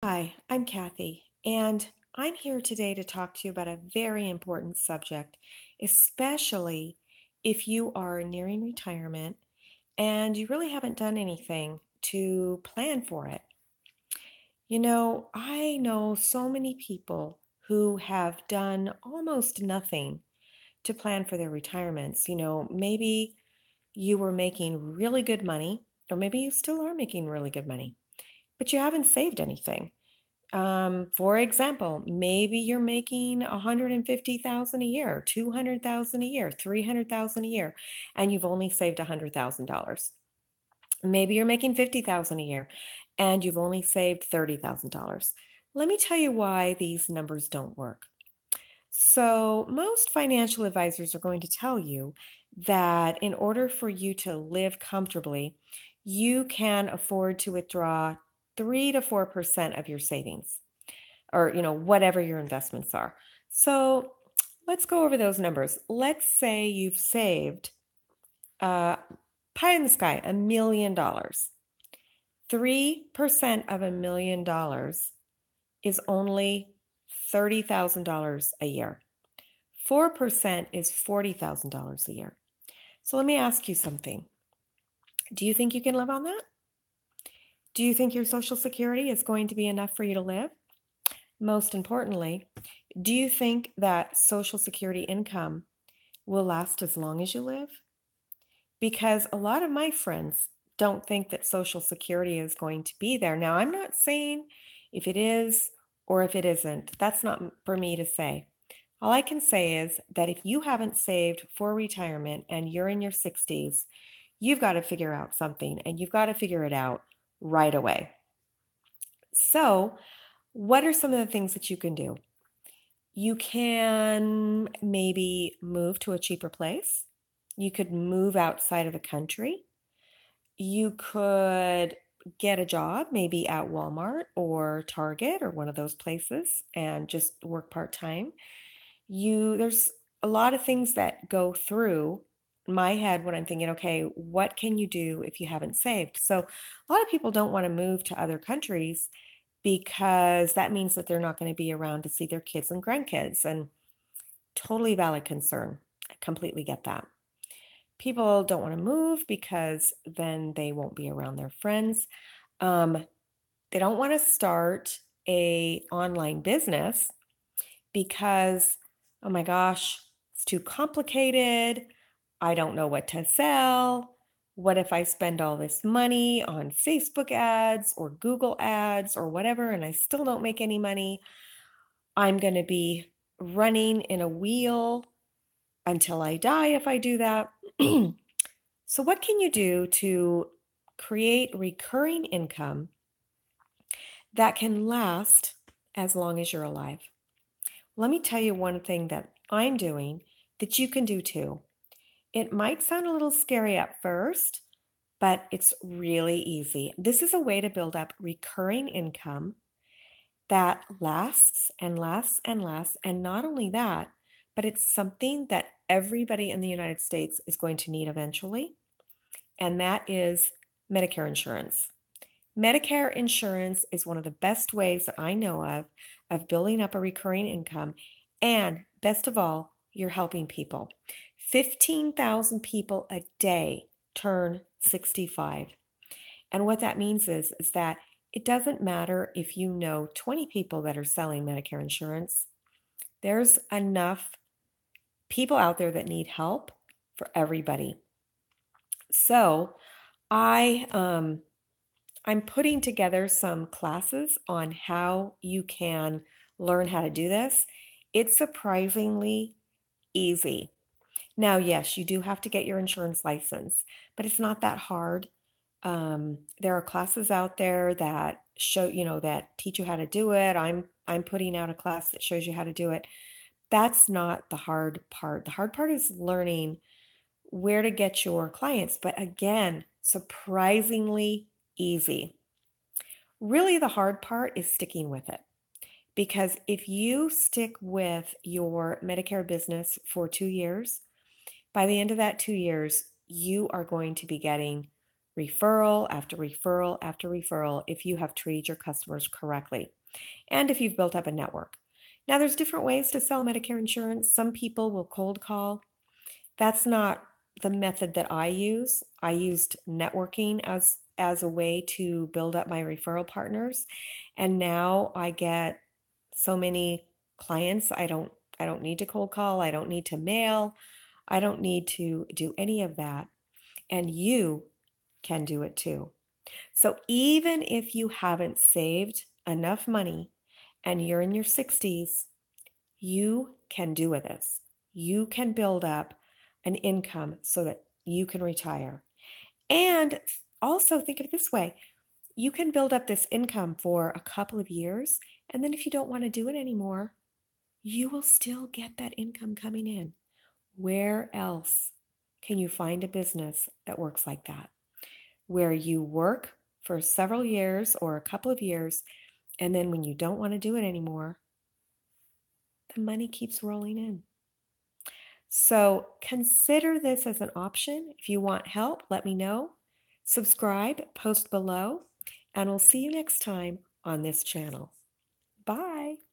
Hi, I'm Kathy, and I'm here today to talk to you about a very important subject, especially if you are nearing retirement and you really haven't done anything to plan for it. I know so many people who have done almost nothing to plan for their retirements. Maybe you were making really good money, or maybe you still are making really good money, but you haven't saved anything. For example, maybe you're making 150,000 a year, 200,000 a year, 300,000 a year, and you've only saved $100,000. Maybe you're making 50,000 a year and you've only saved $30,000. Let me tell you why these numbers don't work. So, most financial advisors are going to tell you that in order for you to live comfortably, you can afford to withdraw 3 to 4% of your savings or whatever your investments are. So let's go over those numbers. Let's say you've saved uh, pie in the sky, $1 million. 3% of $1 million is only $30,000 a year. 4% is $40,000 a year. So let me ask you something. Do you think you can live on that? Do you think your Social Security is going to be enough for you to live? Most importantly, do you think that Social Security income will last as long as you live? Because a lot of my friends don't think that Social Security is going to be there. Now, I'm not saying if it is or if it isn't. That's not for me to say. All I can say is that if you haven't saved for retirement and you're in your 60s, you've got to figure out something and you've got to figure it out right away. So, what are some of the things that you can do? You can maybe move to a cheaper place. You could move outside of the country. You could get a job, maybe at Walmart or Target or one of those places, and just work part-time. There's a lot of things that go through my head when I'm thinking, okay, what can you do if you haven't saved? So a lot of people don't want to move to other countries because that means that they're not going to be around to see their kids and grandkids. And totally valid concern. I completely get that. People don't want to move because then they won't be around their friends. Um, they don't want to start a online business because, oh my gosh, it's too complicated. I don't know what to sell. What if I spend all this money on Facebook ads or Google ads or whatever and I still don't make any money? I'm going to be running in a wheel until I die if I do that. So, what can you do to create recurring income that can last as long as you're alive? Let me tell you one thing that I'm doing that you can do too. It might sound a little scary at first, but it's really easy. This is a way to build up recurring income that lasts and lasts and lasts. And not only that, but it's something that everybody in the United States is going to need eventually, and that is Medicare insurance. Medicare insurance is one of the best ways that I know of building up a recurring income. And best of all, you're helping people. 15,000 people a day turn 65. And what that means is that it doesn't matter if you know 20 people that are selling Medicare insurance. There's enough people out there that need help for everybody. So I'm putting together some classes on how you can learn how to do this. It's surprisingly easy. Now, yes, you do have to get your insurance license, but it's not that hard. There are classes out there that show, that teach you how to do it. I'm putting out a class that shows you how to do it. That's not the hard part. The hard part is learning where to get your clients, but again, surprisingly easy. Really, the hard part is sticking with it. Because if you stick with your Medicare business for 2 years, by the end of that 2 years, you are going to be getting referral after referral after referral if you have treated your customers correctly and if you've built up a network. Now, there's different ways to sell Medicare insurance. Some people will cold call. That's not the method that I use. I used networking as a way to build up my referral partners, and now I get so many clients. I don't need to cold call. I don't need to mail. I don't need to do any of that. And you can do it too. So even if you haven't saved enough money and you're in your 60s, you can do this. You can build up an income so that you can retire. And also think of it this way, you can build up this income for a couple of years. And then if you don't want to do it anymore, you will still get that income coming in. Where else can you find a business that works like that? Where you work for several years or a couple of years, and then when you don't want to do it anymore, the money keeps rolling in. So consider this as an option. If you want help, let me know. Subscribe, post below, and we'll see you next time on this channel. Bye.